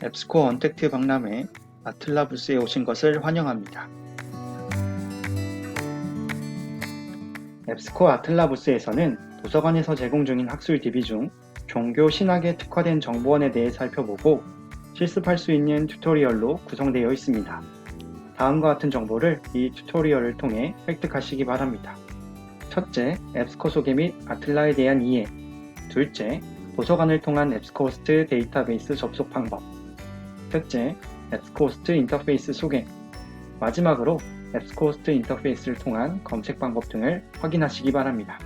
앱스코어 언택트 박람회 아틀라 부스에 오신 것을 환영합니다. 앱스코어 아틀라 부스에서는 도서관에서 제공 중인 학술 DB 중 종교 신학에 특화된 정보원에 대해 살펴보고 실습할 수 있는 튜토리얼로 구성되어 있습니다. 다음과 같은 정보를 이 튜토리얼을 통해 획득하시기 바랍니다. 첫째, 앱스코 소개 및 아틀라에 대한 이해. 둘째, 도서관을 통한 앱스코호스트 데이터베이스 접속 방법. 셋째, 앱스코호스트 인터페이스 소개. 마지막으로 앱스코호스트 인터페이스를 통한 검색 방법 등을 확인하시기 바랍니다.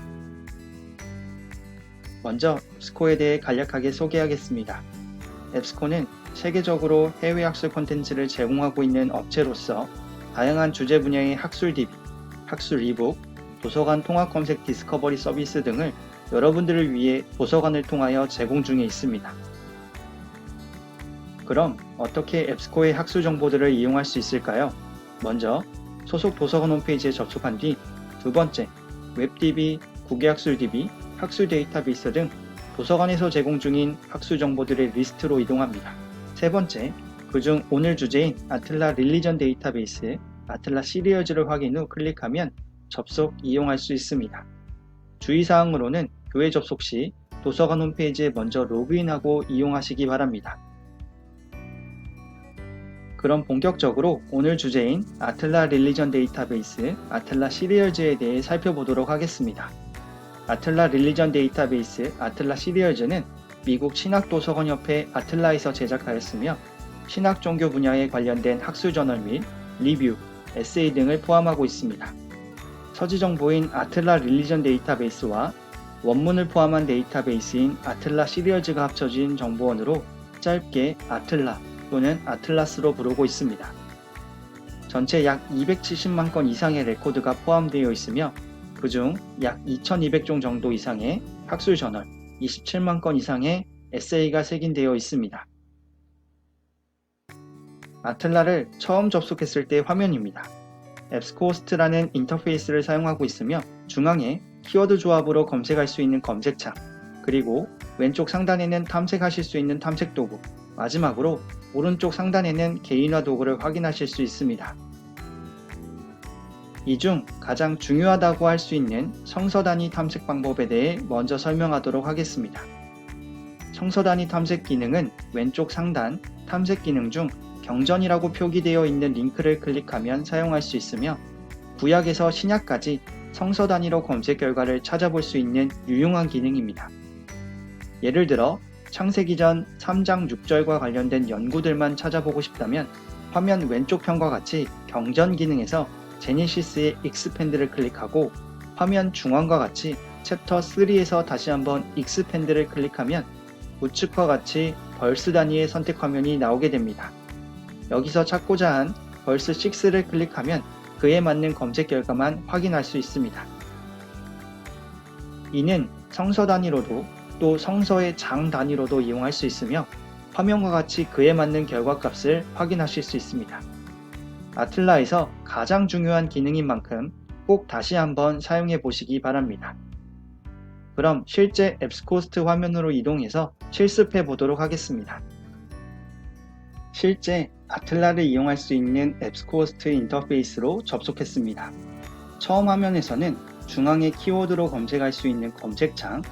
먼저 앱스코에 대해 간략하게 소개하겠습니다. 앱스코는 세계적으로 해외 학술 콘텐츠를 제공하고 있는 업체로서 다양한 주제 분야의 학술 DB, 학술 이북, 도서관 통합 검색 디스커버리 서비스 등을 여러분들을 위해 도서관을 통하여 제공 중에 있습니다. 그럼 어떻게 앱스코의 학술 정보들을 이용할 수 있을까요? 먼저 소속 도서관 홈페이지에 접속한 뒤 두 번째, 웹DB, 국외학술DB, 학술 데이터베이스 등 도서관에서 제공 중인 학술 정보들의 리스트로 이동합니다. 세 번째, 그중 오늘 주제인 아틀라 릴리전 데이터베이스, 아틀라 시리얼즈를 확인 후 클릭하면 접속, 이용할 수 있습니다. 주의사항으로는 교회 접속 시 도서관 홈페이지에 먼저 로그인하고 이용하시기 바랍니다. 그럼 본격적으로 오늘 주제인 아틀라 릴리전 데이터베이스, 아틀라 시리얼즈에 대해 살펴보도록 하겠습니다. 아틀라 릴리전 데이터베이스, 아틀라 시리얼즈는 미국 신학도서관협회 아틀라에서 제작하였으며 신학 종교 분야에 관련된 학술 저널 및 리뷰, 에세이 등을 포함하고 있습니다. 서지 정보인 아틀라 릴리전 데이터베이스와 원문을 포함한 데이터베이스인 아틀라 시리얼즈가 합쳐진 정보원으로 짧게 아틀라 또는 아틀라스로 부르고 있습니다. 전체 약 270만 건 이상의 레코드가 포함되어 있으며 그중 약 2200종 정도 이상의 학술 저널, 27만 건 이상의 에세이가 색인되어 있습니다. 아틀라를 처음 접속했을 때 화면입니다. 앱스코호스트라는 인터페이스를 사용하고 있으며 중앙에 키워드 조합으로 검색할 수 있는 검색창, 그리고 왼쪽 상단에는 탐색하실 수 있는 탐색 도구, 마지막으로 오른쪽 상단에는 개인화 도구를 확인하실 수 있습니다. 이 중 가장 중요하다고 할 수 있는 성서 단위 탐색 방법에 대해 먼저 설명하도록 하겠습니다. 성서 단위 탐색 기능은 왼쪽 상단 탐색 기능 중 경전이라고 표기되어 있는 링크를 클릭하면 사용할 수 있으며 구약에서 신약까지 성서 단위로 검색 결과를 찾아볼 수 있는 유용한 기능입니다. 예를 들어 창세기 전 3장 6절과 관련된 연구들만 찾아보고 싶다면 화면 왼쪽 편과 같이 경전 기능에서 제네시스의 익스펜드를 클릭하고 화면 중앙과 같이 챕터 3에서 다시 한번 익스펜드를 클릭하면 우측과 같이 벌스 단위의 선택 화면이 나오게 됩니다. 여기서 찾고자 한 벌스 6를 클릭하면 그에 맞는 검색 결과만 확인할 수 있습니다. 이는 성서 단위로도 또 성서의 장 단위로도 이용할 수 있으며 화면과 같이 그에 맞는 결과값을 확인하실 수 있습니다. 아틀라에서 가장 중요한 기능인 만큼 꼭 다시 한번 사용해 보시기 바랍니다. 그럼 실제 앱스코호스트 화면으로 이동해서 실습해 보도록 하겠습니다. 실제 아틀라를 이용할 수 있는 앱스코호스트 인터페이스로 접속했습니다. 처음 화면에서는 중앙에 키워드로 검색할 수 있는 검색창,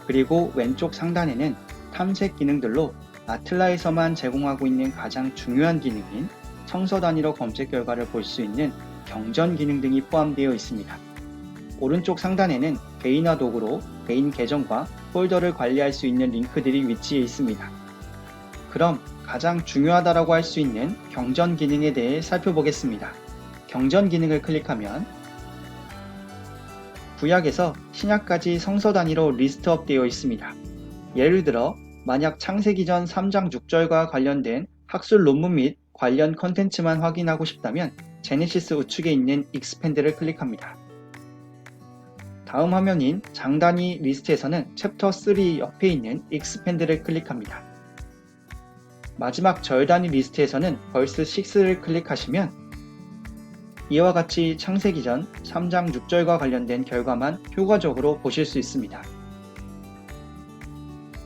그리고 왼쪽 상단에는 탐색 기능들로 아틀라에서만 제공하고 있는 가장 중요한 기능인 성서 단위로 검색 결과를 볼 수 있는 경전 기능 등이 포함되어 있습니다. 오른쪽 상단에는 개인화 도구로 개인 계정과 폴더를 관리할 수 있는 링크들이 위치해 있습니다. 그럼 가장 중요하다고 할 수 있는 경전 기능에 대해 살펴보겠습니다. 경전 기능을 클릭하면 구약에서 신약까지 성서 단위로 리스트업 되어 있습니다. 예를 들어 만약 창세기 전 3장 6절과 관련된 학술 논문 및 관련 컨텐츠만 확인하고 싶다면 제네시스 우측에 있는 익스펜드를 클릭합니다. 다음 화면인 장 단위 리스트에서는 챕터 3 옆에 있는 익스펜드를 클릭합니다. 마지막 절 단위 리스트에서는 벌스 6를 클릭하시면 이와 같이 창세기 전 3장 6절과 관련된 결과만 효과적으로 보실 수 있습니다.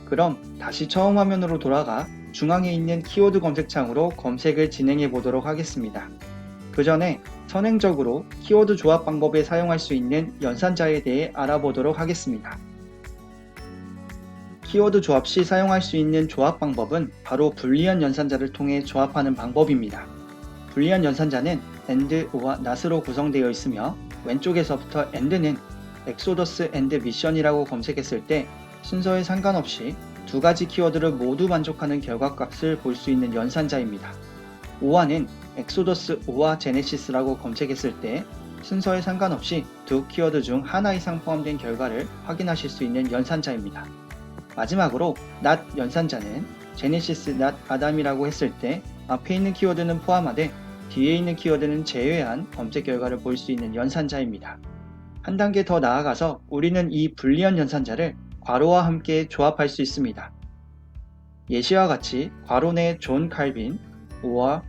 그럼 다시 처음 화면으로 돌아가 중앙에 있는 키워드 검색창으로 검색을 진행해 보도록 하겠습니다. 그 전에 선행적으로 키워드 조합 방법에 사용할 수 있는 연산자에 대해 알아보도록 하겠습니다. 키워드 조합 시 사용할 수 있는 조합 방법은 바로 불리언 연산자를 통해 조합하는 방법입니다. 불리언 연산자는 AND, OR와 NOT으로 구성되어 있으며 왼쪽에서부터 AND는 엑소더스 AND 미션이라고 검색했을 때 순서에 상관없이 두 가지 키워드를 모두 만족하는 결과값을 볼 수 있는 연산자입니다. OR는 엑소더스 OR 제네시스라고 검색했을 때 순서에 상관없이 두 키워드 중 하나 이상 포함된 결과를 확인하실 수 있는 연산자입니다. 마지막으로 not 연산자는 제네시스 not 아담이라고 했을 때 앞에 있는 키워드는 포함하되 뒤에 있는 키워드는 제외한 검색 결과를 볼 수 있는 연산자입니다. 한 단계 더 나아가서 우리는 이 불리언 연산자를 괄호와 함께 조합할 수 있습니다. 예시와 같이 괄호 내에 존 칼빈, or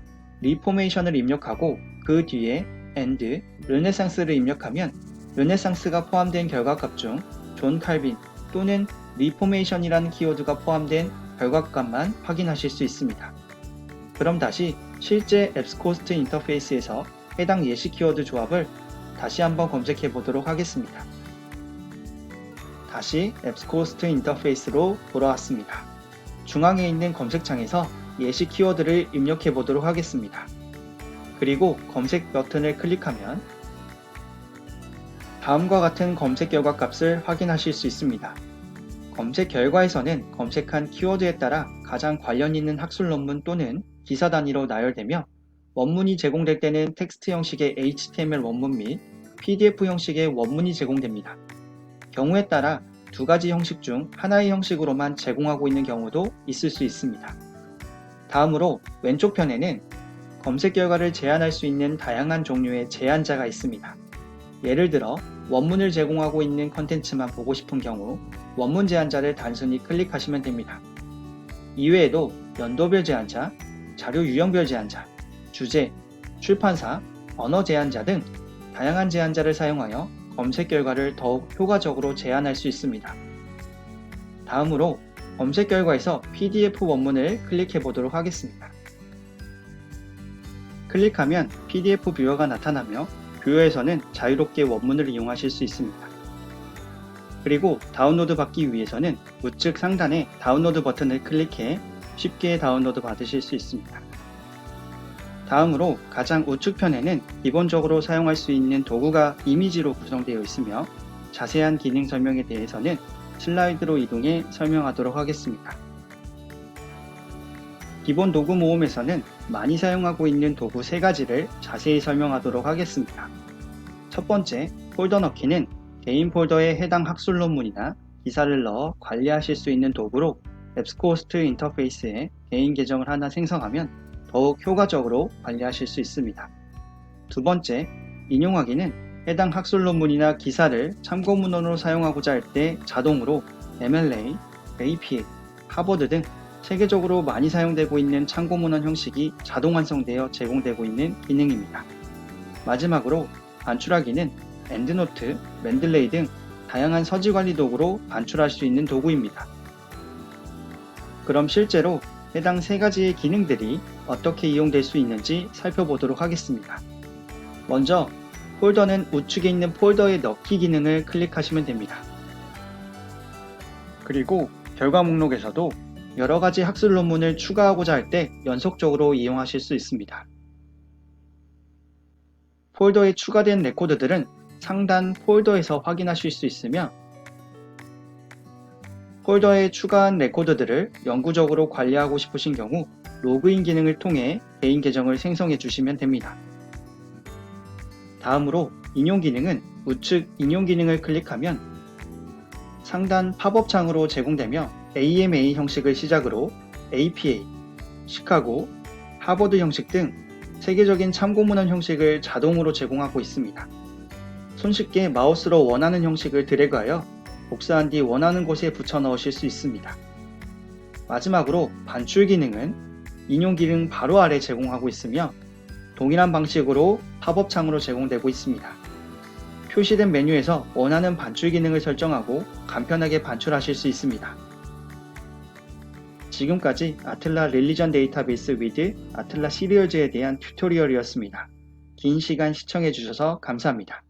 리포메이션을 입력하고 그 뒤에 and 르네상스를 입력하면 르네상스가 포함된 결과값 중 존 칼빈 또는 리포메이션이라는 키워드가 포함된 결과값만 확인하실 수 있습니다. 그럼 다시 실제 앱스코스트 인터페이스에서 해당 예시 키워드 조합을 다시 한번 검색해 보도록 하겠습니다. 다시 앱스코스트 인터페이스로 돌아왔습니다. 중앙에 있는 검색창에서 예시 키워드를 입력해 보도록 하겠습니다. 그리고 검색 버튼을 클릭하면 다음과 같은 검색 결과 값을 확인하실 수 있습니다. 검색 결과에서는 검색한 키워드에 따라 가장 관련 있는 학술 논문 또는 기사 단위로 나열되며 원문이 제공될 때는 텍스트 형식의 HTML 원문 및 PDF 형식의 원문이 제공됩니다. 경우에 따라 두 가지 형식 중 하나의 형식으로만 제공하고 있는 경우도 있을 수 있습니다. 다음으로 왼쪽 편에는 검색 결과를 제한할 수 있는 다양한 종류의 제한자가 있습니다. 예를 들어 원문을 제공하고 있는 컨텐츠만 보고 싶은 경우 원문 제한자를 단순히 클릭하시면 됩니다. 이외에도 연도별 제한자, 자료 유형별 제한자, 주제, 출판사, 언어 제한자 등 다양한 제한자를 사용하여 검색 결과를 더욱 효과적으로 제한할 수 있습니다. 다음으로 검색 결과에서 PDF 원문을 클릭해 보도록 하겠습니다. 클릭하면 PDF 뷰어가 나타나며 뷰어에서는 자유롭게 원문을 이용하실 수 있습니다. 그리고 다운로드 받기 위해서는 우측 상단에 다운로드 버튼을 클릭해 쉽게 다운로드 받으실 수 있습니다. 다음으로 가장 우측 편에는 기본적으로 사용할 수 있는 도구가 이미지로 구성되어 있으며 자세한 기능 설명에 대해서는 슬라이드로 이동해 설명하도록 하겠습니다. 기본 도구 모음에서는 많이 사용하고 있는 도구 3가지를 자세히 설명하도록 하겠습니다. 첫 번째, 폴더 넣기는 개인 폴더에 해당 학술 논문이나 기사를 넣어 관리하실 수 있는 도구로 앱스코스트 인터페이스에 개인 계정을 하나 생성하면 더욱 효과적으로 관리하실 수 있습니다. 두 번째, 인용하기는 해당 학술 논문이나 기사를 참고문헌으로 사용하고자 할 때 자동으로 MLA, APA, 하버드 등 세계적으로 많이 사용되고 있는 참고문헌 형식이 자동 완성되어 제공되고 있는 기능입니다. 마지막으로 반출하기는 엔드노트, 맨들레이 등 다양한 서지 관리 도구로 반출할 수 있는 도구입니다. 그럼 실제로 해당 3가지의 기능들이 어떻게 이용될 수 있는지 살펴보도록 하겠습니다. 먼저 폴더는 우측에 있는 폴더에 넣기 기능을 클릭하시면 됩니다. 그리고 결과 목록에서도 여러가지 학술 논문을 추가하고자 할 때 연속적으로 이용하실 수 있습니다. 폴더에 추가된 레코드들은 상단 폴더에서 확인하실 수 있으며 폴더에 추가한 레코드들을 영구적으로 관리하고 싶으신 경우 로그인 기능을 통해 개인 계정을 생성해 주시면 됩니다. 다음으로 인용 기능은 우측 인용 기능을 클릭하면 상단 팝업 창으로 제공되며 AMA 형식을 시작으로 APA, 시카고, 하버드 형식 등 세계적인 참고문헌 형식을 자동으로 제공하고 있습니다. 손쉽게 마우스로 원하는 형식을 드래그하여 복사한 뒤 원하는 곳에 붙여 넣으실 수 있습니다. 마지막으로 반출 기능은 인용 기능 바로 아래 제공하고 있으며 동일한 방식으로 팝업 창으로 제공되고 있습니다. 표시된 메뉴에서 원하는 반출 기능을 설정하고 간편하게 반출하실 수 있습니다. 지금까지 아틀라 릴리전 데이터베이스 위드 아틀라 시리얼즈에 대한 튜토리얼이었습니다. 긴 시간 시청해주셔서 감사합니다.